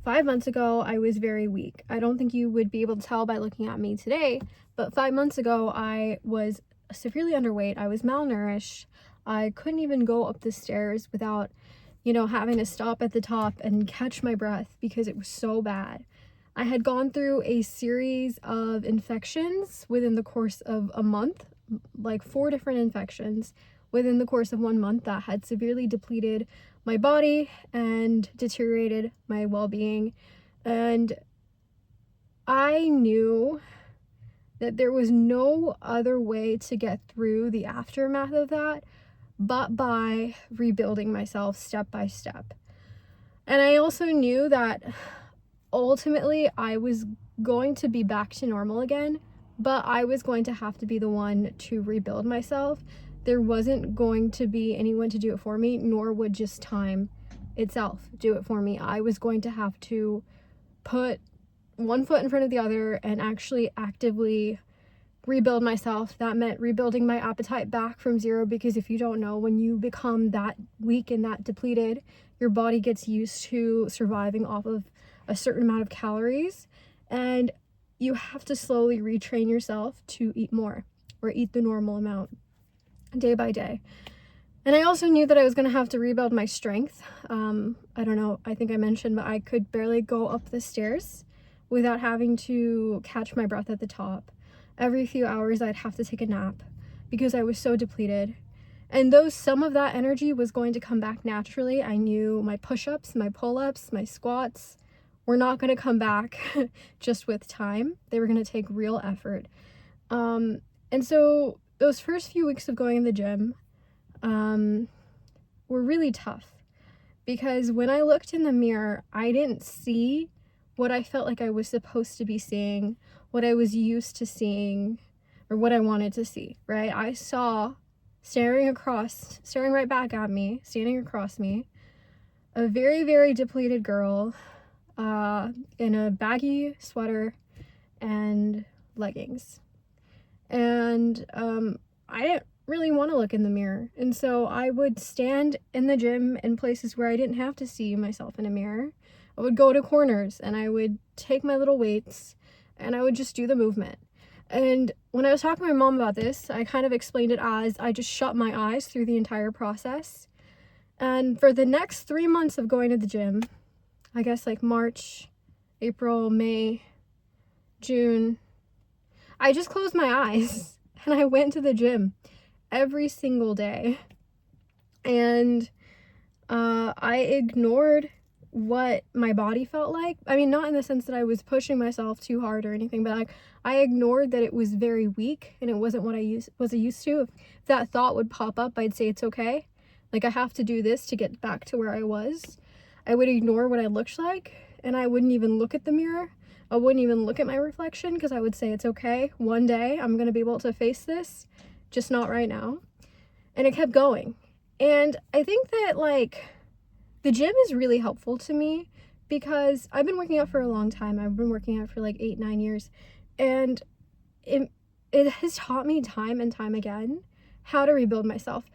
5 months ago, I was very weak. I don't think you would be able to tell by looking at me today, but 5 months ago, I was severely underweight. I was malnourished. I couldn't even go up the stairs without, having to stop at the top and catch my breath because it was so bad. I had gone through a series of infections within the course of a month, like 4 different infections within the course of 1 month that had severely depleted my body and deteriorated my well-being. And I knew that there was no other way to get through the aftermath of that but by rebuilding myself step by step. And I also knew that ultimately I was going to be back to normal again, but I was going to have to be the one to rebuild myself. There wasn't going to be anyone to do it for me, nor would just time itself do it for me. I was going to have to put one foot in front of the other and actually actively rebuild myself. That meant rebuilding my appetite back from zero, because if you don't know, when you become that weak and that depleted, your body gets used to surviving off of a certain amount of calories, and you have to slowly retrain yourself to eat more or eat the normal amount day by day. And I also knew that I was going to have to rebuild my strength. I don't know, I think I mentioned, but I could barely go up the stairs without having to catch my breath at the top. Every few hours I'd have to take a nap because I was so depleted. And though some of that energy was going to come back naturally, I knew my push-ups, my pull-ups, my squats were not going to come back just with time. They were going to take real effort. And so those first few weeks of going to the gym were really tough, because when I looked in the mirror, I didn't see what I felt like I was supposed to be seeing, what I was used to seeing, or what I wanted to see, right? I saw staring right back at me, standing across me, a very, very depleted girl in a baggy sweater and leggings. And I didn't really want to look in the mirror. And so I would stand in the gym in places where I didn't have to see myself in a mirror. I would go to corners and I would take my little weights and I would just do the movement. And when I was talking to my mom about this, I kind of explained it as I just shut my eyes through the entire process. And for the next 3 months of going to the gym, I guess like March, April, May, June, I just closed my eyes and I went to the gym every single day. And I ignored what my body felt like. I mean, not in the sense that I was pushing myself too hard or anything, but like I ignored that it was very weak and it wasn't what I was used to. If that thought would pop up, I'd say it's okay. Like, I have to do this to get back to where I was. I would ignore what I looked like, and I wouldn't even look at the mirror. I wouldn't even look at my reflection, because I would say it's okay. One day I'm going to be able to face this, just not right now. And it kept going. And I think that like the gym is really helpful to me, because I've been working out for a long time. I've been working out for like 8-9 years, and it has taught me time and time again how to rebuild myself.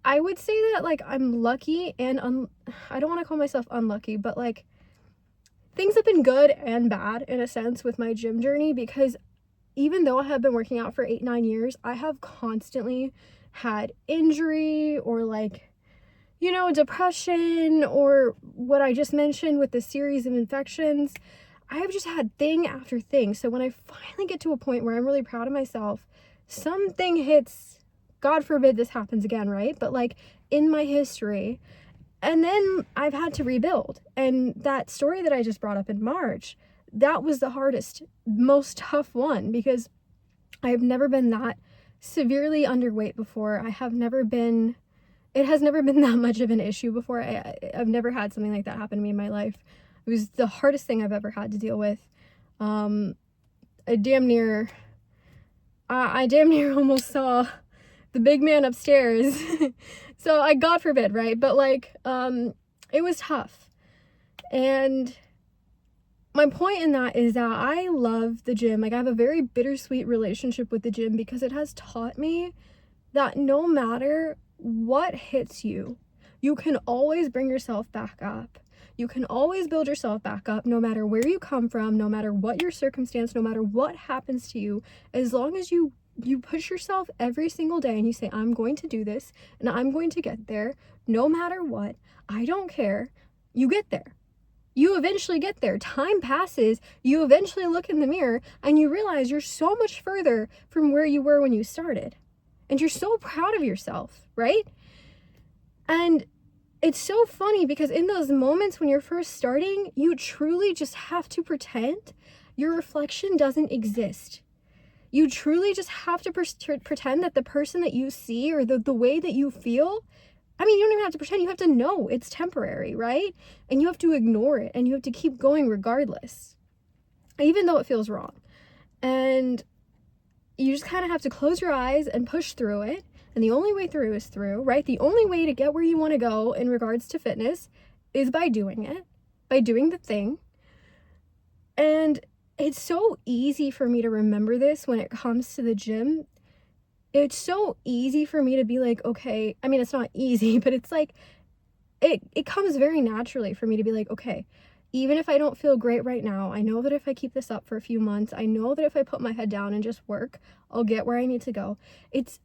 I would say that like I'm lucky and I don't want to call myself unlucky, but like things have been good and bad in a sense with my gym journey, because even though I have been working out for 8-9 years, I have constantly had injury or like, depression, or what I just mentioned with the series of infections. I have just had thing after thing. So when I finally get to a point where I'm really proud of myself, something hits, God forbid this happens again, right? But like in my history, and then I've had to rebuild. And that story that I just brought up in March, that was the hardest, most tough one, because I've never been that severely underweight before. It has never been that much of an issue before. I've never had something like that happen to me in my life. It was the hardest thing I've ever had to deal with. I damn near almost saw the big man upstairs. So God forbid, right? But like, it was tough. And my point in that is that I love the gym. Like, I have a very bittersweet relationship with the gym, because it has taught me that no matter what hits you, you can always bring yourself back up. You can always build yourself back up, no matter where you come from, no matter what your circumstance, no matter what happens to you. As long as you push yourself every single day and you say, I'm going to do this and I'm going to get there no matter what. I don't care. You get there. You eventually get there. Time passes. You eventually look in the mirror and you realize you're so much further from where you were when you started. And you're so proud of yourself, right? And it's so funny because in those moments when you're first starting, you truly just have to pretend your reflection doesn't exist. You truly just have to pretend that the person that you see or the way that you feel, I mean, you don't even have to pretend, you have to know it's temporary, right? And you have to ignore it and you have to keep going regardless, even though it feels wrong. And you just kind of have to close your eyes and push through it. And the only way through is through, right? The only way to get where you want to go in regards to fitness is by doing it, by doing the thing. And it's so easy for me to remember this when it comes to the gym. It's so easy for me to be like, okay, I mean, it's not easy, but it's like, it comes very naturally for me to be like, okay, even if I don't feel great right now, I know that if I keep this up for a few months, I know that if I put my head down and just work, I'll get where I need to go. It's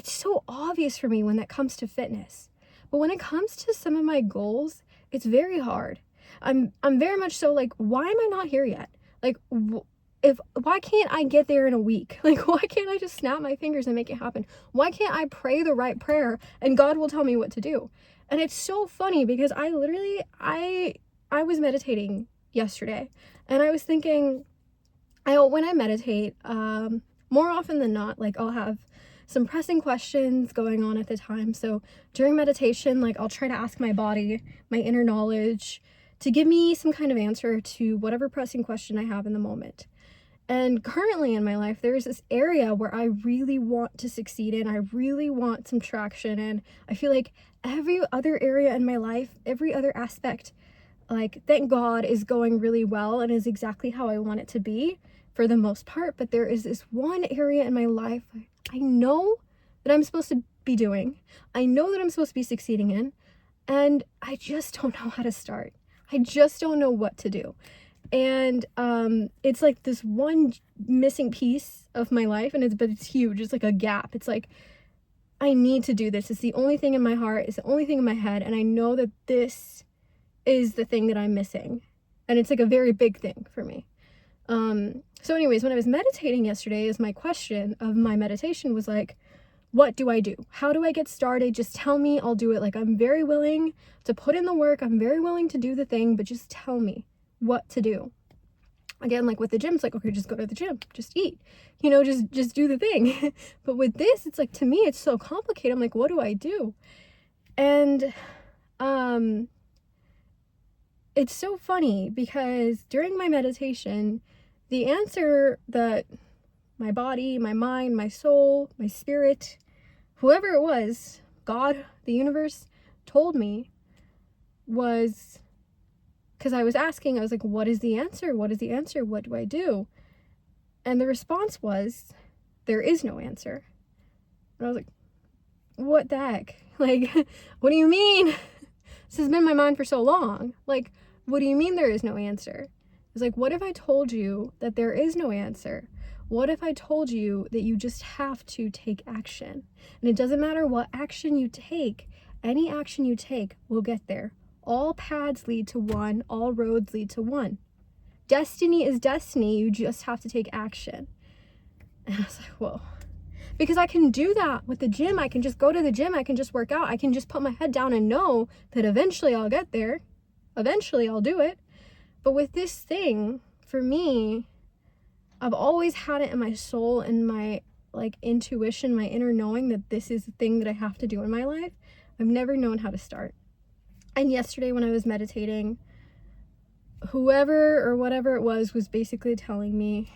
so obvious for me when that comes to fitness. But when it comes to some of my goals, it's very hard. I'm very much so like, why am I not here yet? Like, why can't I get there in a week? Like, why can't I just snap my fingers and make it happen? Why can't I pray the right prayer and God will tell me what to do? And it's so funny because I was meditating yesterday and I was thinking, when I meditate, more often than not, like I'll have some pressing questions going on at the time. So during meditation, like I'll try to ask my body, my inner knowledge, to give me some kind of answer to whatever pressing question I have in the moment. And currently in my life, there's this area where I really want to succeed in. I really want some traction in. I feel like every other area in my life, every other aspect, like, thank God, is going really well and is exactly how I want it to be for the most part. But there is this one area in my life I know that I'm supposed to be doing. I know that I'm supposed to be succeeding in. And I just don't know how to start. I just don't know what to do. And it's like this one missing piece of my life, but it's huge. It's like a gap. It's like, I need to do this. It's the only thing in my heart. It's the only thing in my head. And I know that this is the thing that I'm missing. And it's like a very big thing for me. So anyways, when I was meditating yesterday, my question of my meditation was like, what do I do? How do I get started? Just tell me, I'll do it. Like, I'm very willing to put in the work. I'm very willing to do the thing, but just tell me what to do. Again, like with the gym, it's like, okay, just go to the gym, just eat, just do the thing. But with this, it's like, to me, it's so complicated. I'm like, what do I do? And, it's so funny because during my meditation, the answer that my body, my mind, my soul, my spirit, whoever it was, God, the universe, told me was, because I was asking, I was like, what is the answer? What is the answer? What do I do? And the response was, there is no answer. And I was like, what the heck? Like, what do you mean? This has been in my mind for so long. Like, what do you mean there is no answer? It's like, what if I told you that there is no answer? What if I told you that you just have to take action? And it doesn't matter what action you take, any action you take will get there. All paths lead to one, all roads lead to one. Destiny is destiny, you just have to take action. And I was like, whoa. Because I can do that with the gym. I can just go to the gym, I can just work out, I can just put my head down and know that eventually I'll get there. Eventually I'll do it. But with this thing, for me, I've always had it in my soul and my intuition, my inner knowing that this is the thing that I have to do in my life. I've never known how to start. And yesterday when I was meditating, whoever or whatever it was basically telling me,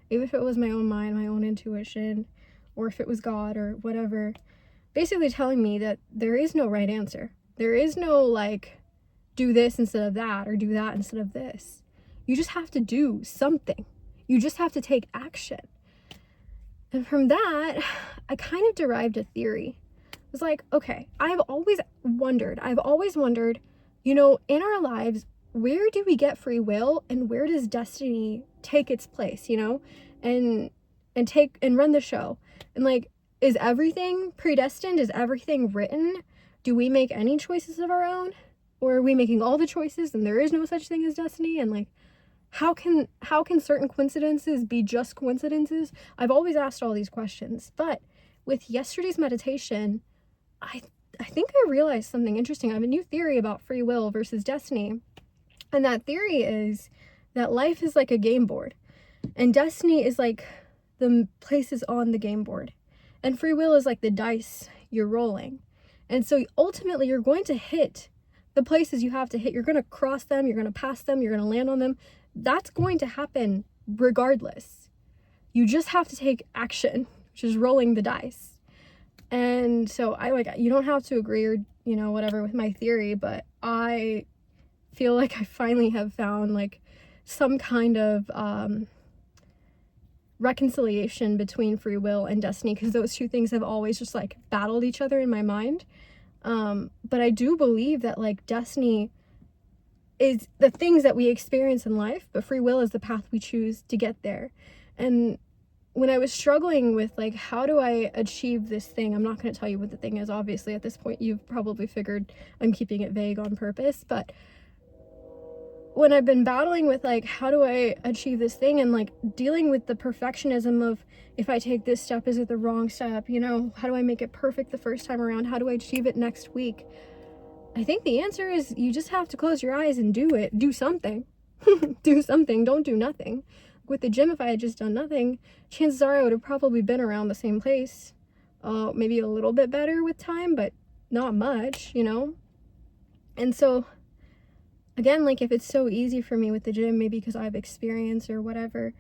even if it was my own mind, my own intuition, or if it was God or whatever, basically telling me that there is no right answer. There is no do this instead of that or do that instead of this. You just have to do something. You just have to take action. And from that, I kind of derived a theory. It was like, okay, I've always wondered, You know, in our lives, where do we get free will and where does destiny take its place, you know? And take and run the show. And like, is everything predestined? Is everything written? Do we make any choices of our own? Or are we making all the choices and there is no such thing as destiny? And like, how can certain coincidences be just coincidences? I've always asked all these questions, but with yesterday's meditation, I think I realized something interesting. I have a new theory about free will versus destiny. And that theory is that life is like a game board and destiny is like the places on the game board. And free will is like the dice you're rolling. And so ultimately you're going to hit the places you have to hit. You're going to cross them, you're going to pass them, you're going to land on them. That's going to happen regardless. You just have to take action, which is rolling the dice. And so you don't have to agree or, you know, whatever with my theory, but I feel like I finally have found like some kind of reconciliation between free will and destiny, because those two things have always just like battled each other in my mind. But I do believe that like destiny is the things that we experience in life, but free will is the path we choose to get there. And when I was struggling with like, how do I achieve this thing? I'm not going to tell you what the thing is. Obviously, at this point, you've probably figured I'm keeping it vague on purpose. But when I've been battling with like, how do I achieve this thing? And like dealing with the perfectionism of, if I take this step, is it the wrong step? You know, how do I make it perfect the first time around? How do I achieve it next week? I think the answer is you just have to close your eyes and do it. Do something. Do something. Don't do nothing. With the gym, if I had just done nothing, chances are I would have probably been around the same place. Maybe a little bit better with time, but not much, you know? And so, again, like if it's so easy for me with the gym, maybe because I have experience or whatever,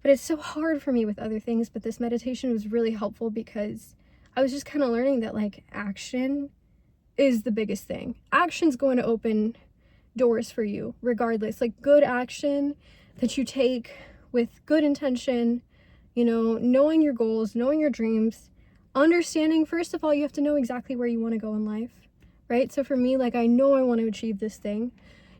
but it's so hard for me with other things. But this meditation was really helpful because I was just kind of learning that like action is the biggest thing. Action's going to open doors for you regardless. Like good action that you take with good intention, you know, knowing your goals, knowing your dreams, understanding, first of all, you have to know exactly where you want to go in life, right? So for me, like, I know I want to achieve this thing.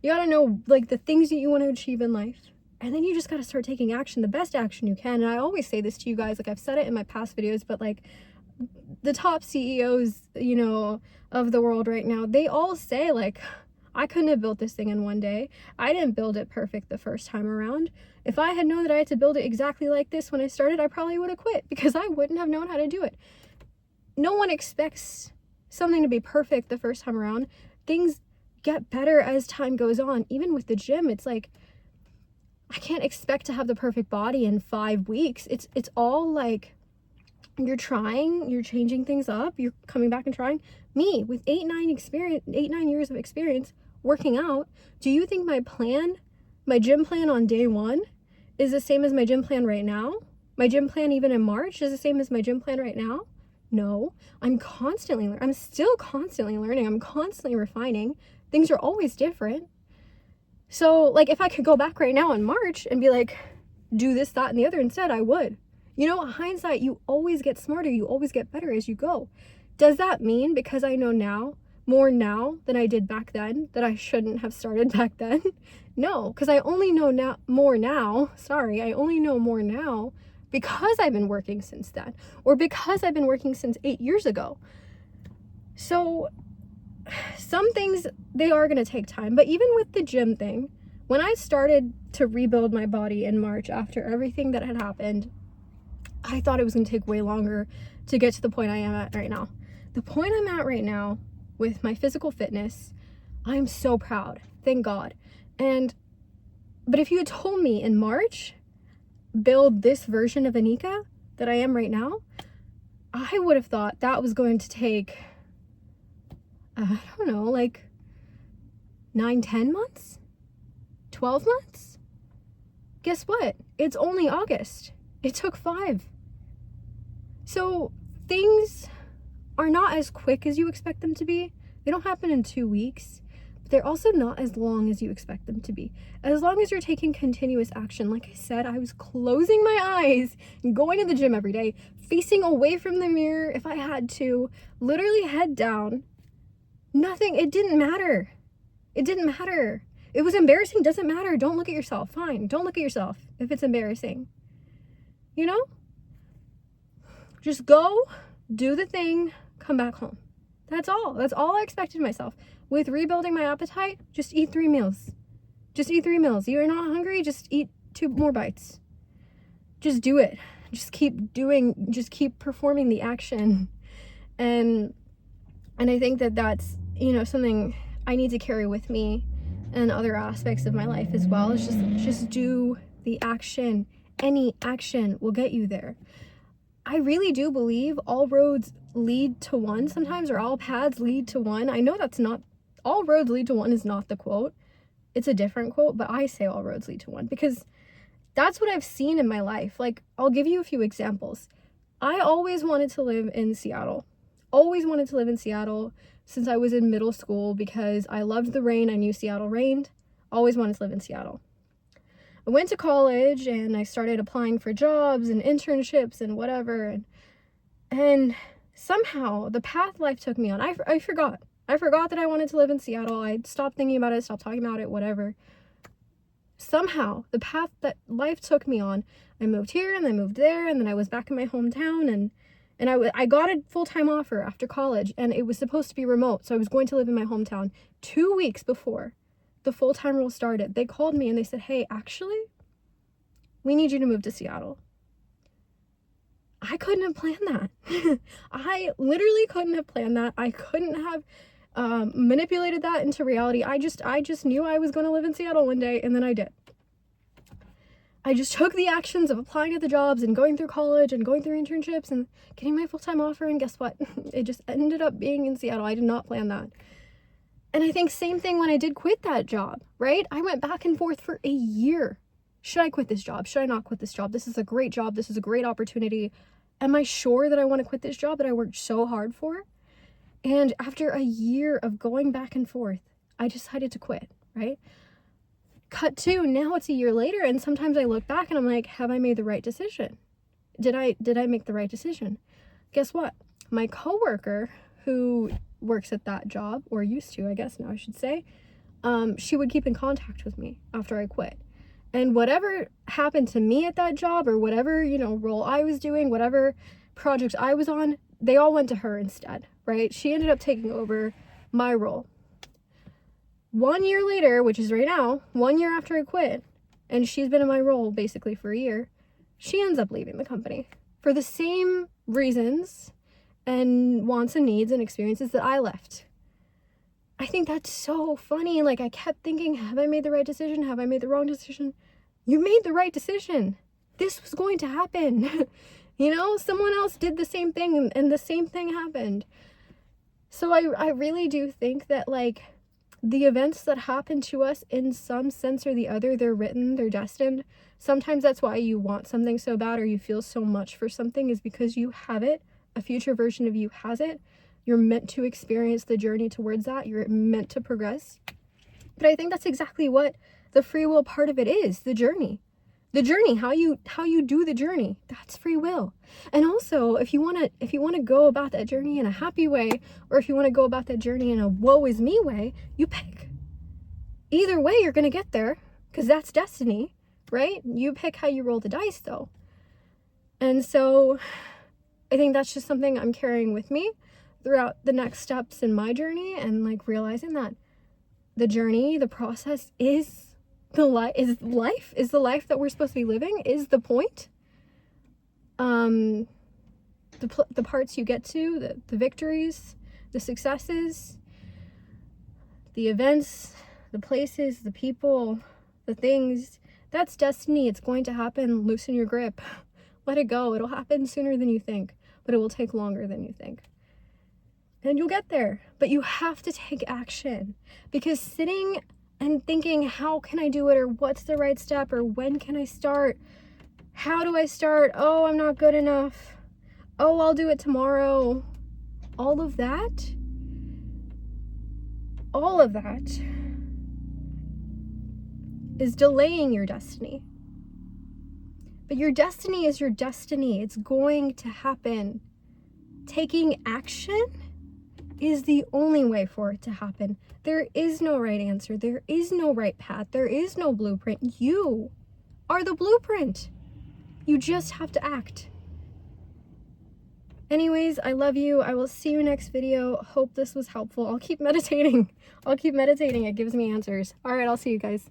You got to know, like, the things that you want to achieve in life. And then you just got to start taking action, the best action you can. And I always say this to you guys, like, I've said it in my past videos, but, like, the top CEOs, you know, of the world right now, they all say, like, I couldn't have built this thing in one day. I didn't build it perfect the first time around. If I had known that I had to build it exactly like this when I started, I probably would have quit because I wouldn't have known how to do it. No one expects something to be perfect the first time around. Things get better as time goes on. Even with the gym, it's like, I can't expect to have the perfect body in 5 weeks. It's all like, you're trying, you're changing things up, you're coming back and trying. Me, with 8-9 years of experience working out, do you think my gym plan on day one is the same as my gym plan right now? My gym plan even in March is the same as my gym plan right now? No. I'm still constantly learning. I'm constantly refining. Things are always different. So, like, if I could go back right now in March and be like, do this, that, and the other instead, I would. You know, hindsight, you always get smarter, you always get better as you go. Does that mean because I know more now than I did back then, that I shouldn't have started back then? No, because I only know more now because I've been working since then, or because I've been working since 8 years ago. So some things, they are going to take time. But even with the gym thing, when I started to rebuild my body in March after everything that had happened, I thought it was going to take way longer to get to the point I am at right now. The point I'm at right now with my physical fitness, I'm so proud. Thank God. But if you had told me in March, build this version of Anika that I am right now, I would have thought that was going to take, I don't know, like 9-10 months? 12 months? Guess what? It's only August. It took 5. So things are not as quick as you expect them to be. They don't happen in 2 weeks, but they're also not as long as you expect them to be. As long as you're taking continuous action. Like I said, I was closing my eyes and going to the gym every day, facing away from the mirror if I had to, literally head down. Nothing, it didn't matter. It didn't matter. It was embarrassing, doesn't matter. Don't look at yourself. Fine, don't look at yourself if it's embarrassing. You know? Just go, do the thing, come back home. That's all. That's all I expected myself. With rebuilding my appetite, just eat 3 meals. Just eat 3 meals. You're not hungry, just eat 2 more bites. Just do it. Just keep doing, just keep performing the action. And I think that that's, you know, something I need to carry with me and other aspects of my life as well. Is just do the action. Any action will get you there. I really do believe all roads lead to one sometimes, or all paths lead to one. I know that's not, all roads lead to one is not the quote. It's a different quote, but I say all roads lead to one because that's what I've seen in my life. Like, I'll give you a few examples. I always wanted to live in Seattle. Always wanted to live in Seattle since I was in middle school because I loved the rain. I knew Seattle rained. Always wanted to live in Seattle. I went to college and I started applying for jobs and internships and whatever. And somehow the path life took me on, I forgot. I forgot that I wanted to live in Seattle. I stopped thinking about it, stopped talking about it, whatever. Somehow the path that life took me on, I moved here and I moved there, and then I was back in my hometown, and I got a full-time offer after college, and it was supposed to be remote. So I was going to live in my hometown. 2 weeks before the full-time role started, they called me and they said, hey, actually, we need you to move to Seattle. I couldn't have planned that. I literally couldn't have planned that. I couldn't have manipulated that into reality. I just knew I was going to live in Seattle one day, and then I did. I just took the actions of applying to the jobs and going through college and going through internships and getting my full-time offer, and guess what? It just ended up being in Seattle. I did not plan that. And I think same thing when I did quit that job, right? I went back and forth for a year. Should I quit this job? Should I not quit this job? This is a great job. This is a great opportunity. Am I sure that I want to quit this job that I worked so hard for? And after a year of going back and forth, I decided to quit, right? Cut to, now it's a year later, and sometimes I look back and I'm like, have I made the right decision? Did I make the right decision? Guess what? My coworker who works at that job, or used to, I guess now I should say, she would keep in contact with me after I quit. And whatever happened to me at that job, or whatever, you know, role I was doing, whatever projects I was on, they all went to her instead, right? She ended up taking over my role. 1 year later, which is right now, 1 year after I quit, and she's been in my role basically for a year, she ends up leaving the company for the same reasons and wants and needs and experiences that I left. I think that's so funny. Like, I kept thinking, have I made the right decision? Have I made the wrong decision? You made the right decision. This was going to happen. You know, someone else did the same thing and the same thing happened. So I really do think that, like, the events that happen to us in some sense or the other, they're written, they're destined. Sometimes that's why you want something so bad, or you feel so much for something, is because you have it. A future version of you has it. You're meant to experience the journey towards that. You're meant to progress. But I think that's exactly what the free will part of it is, the journey. The journey, how you do the journey, that's free will. And also, if you want to go about that journey in a happy way, or if you want to go about that journey in a woe is me way, you pick. Either way, you're going to get there, because that's destiny, right? You pick how you roll the dice, though. And so I think that's just something I'm carrying with me throughout the next steps in my journey, and like realizing that the journey, the process is the life that we're supposed to be living, is the point. The parts you get to, the victories, the successes, the events, the places, the people, the things, that's destiny. It's going to happen. Loosen your grip. Let it go. It'll happen sooner than you think, but it will take longer than you think. And you'll get there, but you have to take action, because sitting and thinking, how can I do it, or what's the right step, or when can I start? How do I start? Oh, I'm not good enough. Oh, I'll do it tomorrow. All of that is delaying your destiny. But your destiny is your destiny. It's going to happen. Taking action is the only way for it to happen. There is no right answer. There is no right path. There is no blueprint. You are the blueprint. You just have to act. Anyways, I love you. I will see you next video. Hope this was helpful. I'll keep meditating. It gives me answers. All right, I'll see you guys.